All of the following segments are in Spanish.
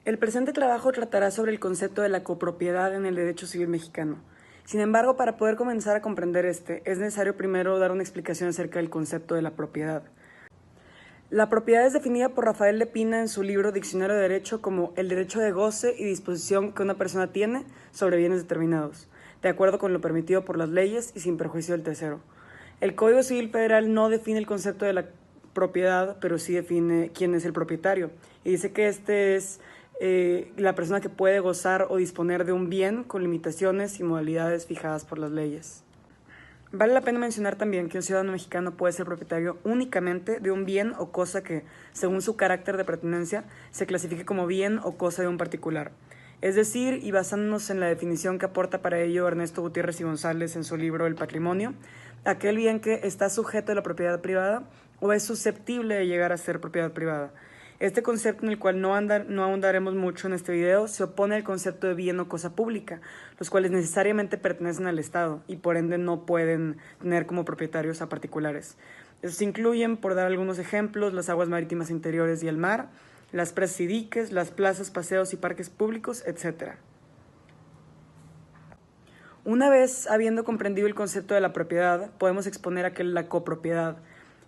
El presente trabajo tratará sobre el concepto de la copropiedad en el derecho civil mexicano. Sin embargo, para poder comenzar a comprender es necesario primero dar una explicación acerca del concepto de la propiedad. La propiedad es definida por Rafael Lepina en su libro Diccionario de Derecho como el derecho de goce y disposición que una persona tiene sobre bienes determinados, de acuerdo con lo permitido por las leyes y sin perjuicio del tercero. El Código Civil Federal no define el concepto de la propiedad, pero sí define quién es el propietario, y dice que este es la persona que puede gozar o disponer de un bien con limitaciones y modalidades fijadas por las leyes. Vale la pena mencionar también que un ciudadano mexicano puede ser propietario únicamente de un bien o cosa que, según su carácter de pertenencia, se clasifique como bien o cosa de un particular. Es decir, y basándonos en la definición que aporta para ello Ernesto Gutiérrez y González en su libro El patrimonio, aquel bien que está sujeto a la propiedad privada o es susceptible de llegar a ser propiedad privada. Este concepto, en el cual no ahondaremos mucho en este video, se opone al concepto de bien o cosa pública, los cuales necesariamente pertenecen al Estado y por ende no pueden tener como propietarios a particulares. Estos incluyen, por dar algunos ejemplos, las aguas marítimas interiores y el mar, las presas y diques, las plazas, paseos y parques públicos, etc. Una vez habiendo comprendido el concepto de la propiedad, podemos exponer la copropiedad.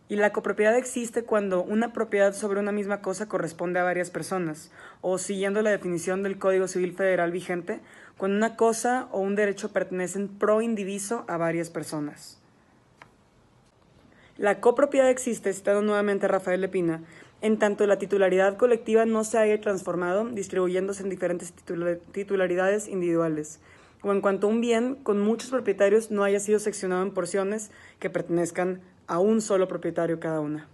Y la copropiedad existe cuando una propiedad sobre una misma cosa corresponde a varias personas, o siguiendo la definición del Código Civil Federal vigente, cuando una cosa o un derecho pertenecen pro indiviso a varias personas. La copropiedad existe, citando nuevamente a Rafael Lepina, en tanto la titularidad colectiva no se haya transformado, distribuyéndose en diferentes titularidades individuales, o en cuanto un bien con muchos propietarios no haya sido seccionado en porciones que pertenezcan a un solo propietario cada una.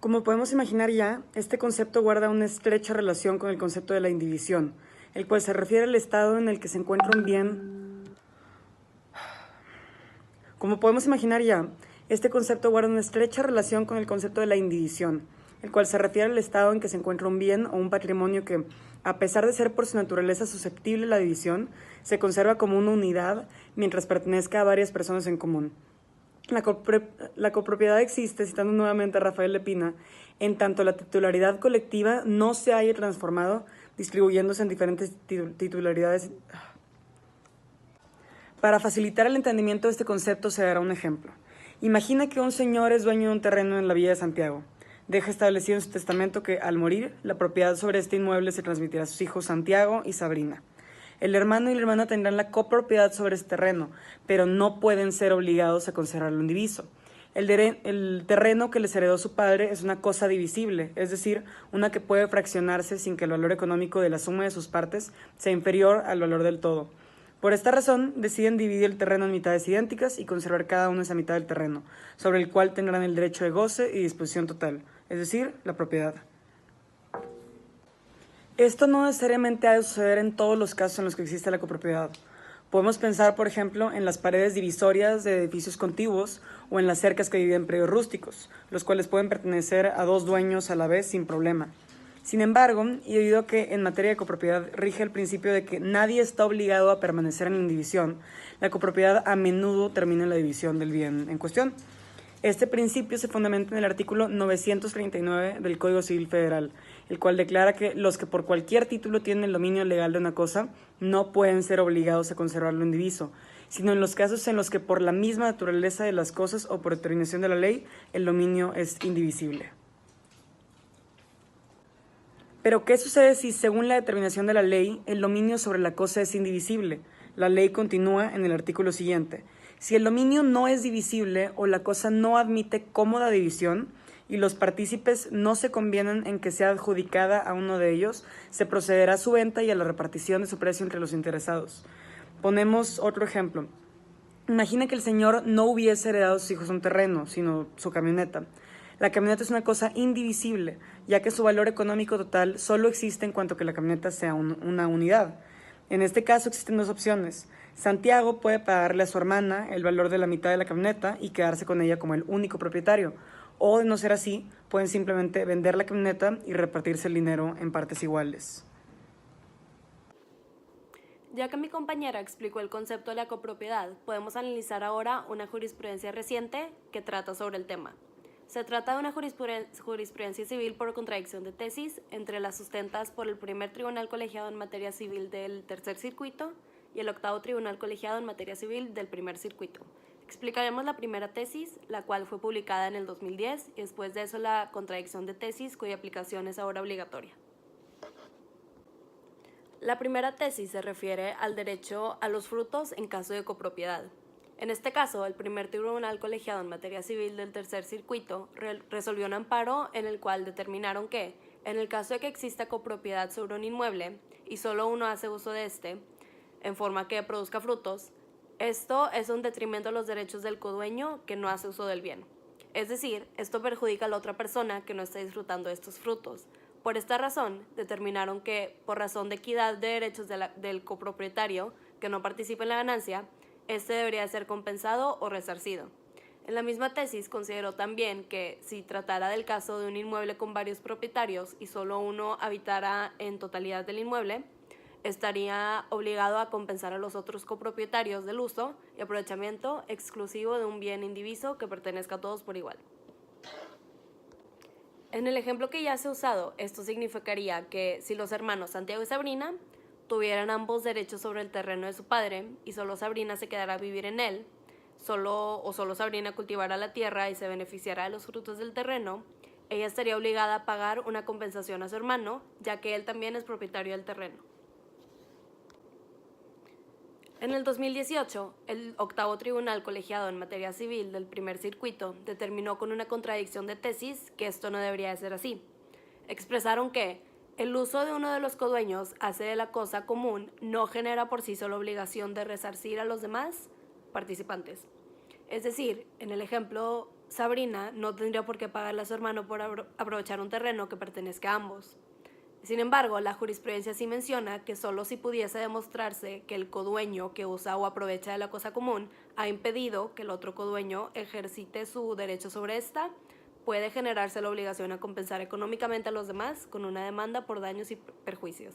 Como podemos imaginar ya, este concepto guarda una estrecha relación con el concepto de la indivisión, el cual se refiere al estado en el que se encuentra un bien. Como podemos imaginar ya, este concepto guarda una estrecha relación con el concepto de la indivisión, el cual se refiere al estado en que se encuentra un bien o un patrimonio que, a pesar de ser por su naturaleza susceptible a la división, se conserva como una unidad mientras pertenezca a varias personas en común. La copropiedad existe, citando nuevamente a Rafael Lepina, en tanto la titularidad colectiva no se haya transformado, distribuyéndose en diferentes titularidades. Para facilitar el entendimiento de este concepto se dará un ejemplo. Imagina que un señor es dueño de un terreno en la Villa de Santiago. Deja establecido en su testamento que, al morir, la propiedad sobre este inmueble se transmitirá a sus hijos Santiago y Sabrina. El hermano y la hermana tendrán la copropiedad sobre este terreno, pero no pueden ser obligados a conservarlo indiviso. El terreno que les heredó su padre es una cosa divisible, es decir, una que puede fraccionarse sin que el valor económico de la suma de sus partes sea inferior al valor del todo. Por esta razón, deciden dividir el terreno en mitades idénticas y conservar cada una esa mitad del terreno, sobre el cual tendrán el derecho de goce y disposición total, es decir, la propiedad. Esto no necesariamente ha de suceder en todos los casos en los que existe la copropiedad. Podemos pensar, por ejemplo, en las paredes divisorias de edificios contiguos o en las cercas que dividen predios rústicos, los cuales pueden pertenecer a dos dueños a la vez sin problema. Sin embargo, y debido a que en materia de copropiedad rige el principio de que nadie está obligado a permanecer en la división, la copropiedad a menudo termina en la división del bien en cuestión. Este principio se fundamenta en el artículo 939 del Código Civil Federal, el cual declara que los que por cualquier título tienen el dominio legal de una cosa no pueden ser obligados a conservarlo indiviso, sino en los casos en los que por la misma naturaleza de las cosas o por determinación de la ley, el dominio es indivisible. Pero, ¿qué sucede si, según la determinación de la ley, el dominio sobre la cosa es indivisible? La ley continúa en el artículo siguiente. Si el dominio no es divisible o la cosa no admite cómoda división y los partícipes no se convienen en que sea adjudicada a uno de ellos, se procederá a su venta y a la repartición de su precio entre los interesados. Ponemos otro ejemplo. Imagina que el señor no hubiese heredado a sus hijos un terreno, sino su camioneta. La camioneta es una cosa indivisible, ya que su valor económico total solo existe en cuanto que la camioneta sea una unidad. En este caso existen dos opciones. Santiago puede pagarle a su hermana el valor de la mitad de la camioneta y quedarse con ella como el único propietario. O, de no ser así, pueden simplemente vender la camioneta y repartirse el dinero en partes iguales. Ya que mi compañera explicó el concepto de la copropiedad, podemos analizar ahora una jurisprudencia reciente que trata sobre el tema. Se trata de una jurisprudencia civil por contradicción de tesis entre las sustentadas por el primer tribunal colegiado en materia civil del tercer circuito y el octavo tribunal colegiado en materia civil del primer circuito. Explicaremos la primera tesis, la cual fue publicada en el 2010, y después de eso la contradicción de tesis, cuya aplicación es ahora obligatoria. La primera tesis se refiere al derecho a los frutos en caso de copropiedad. En este caso, el primer tribunal colegiado en materia civil del tercer circuito resolvió un amparo en el cual determinaron que, en el caso de que exista copropiedad sobre un inmueble y solo uno hace uso de este, en forma que produzca frutos, esto es un detrimento de los derechos del codueño que no hace uso del bien. Es decir, esto perjudica a la otra persona que no está disfrutando de estos frutos. Por esta razón, determinaron que, por razón de equidad de derechos del copropietario que no participa en la ganancia, este debería ser compensado o resarcido. En la misma tesis consideró también que, si tratara del caso de un inmueble con varios propietarios y solo uno habitara en totalidad del inmueble, estaría obligado a compensar a los otros copropietarios del uso y aprovechamiento exclusivo de un bien indiviso que pertenezca a todos por igual. En el ejemplo que ya se ha usado, esto significaría que si los hermanos Santiago y Sabrina tuvieran ambos derechos sobre el terreno de su padre y solo Sabrina se quedara a vivir en él, solo Sabrina cultivara la tierra y se beneficiara de los frutos del terreno, ella estaría obligada a pagar una compensación a su hermano, ya que él también es propietario del terreno. En el 2018, el octavo tribunal colegiado en materia civil del primer circuito determinó con una contradicción de tesis que esto no debería de ser así. Expresaron que el uso de uno de los codueños hace de la cosa común no genera por sí solo obligación de resarcir a los demás participantes. Es decir, en el ejemplo, Sabrina no tendría por qué pagarle a su hermano por aprovechar un terreno que pertenezca a ambos. Sin embargo, la jurisprudencia sí menciona que solo si pudiese demostrarse que el codueño que usa o aprovecha de la cosa común ha impedido que el otro codueño ejercite su derecho sobre esta, puede generarse la obligación a compensar económicamente a los demás con una demanda por daños y perjuicios.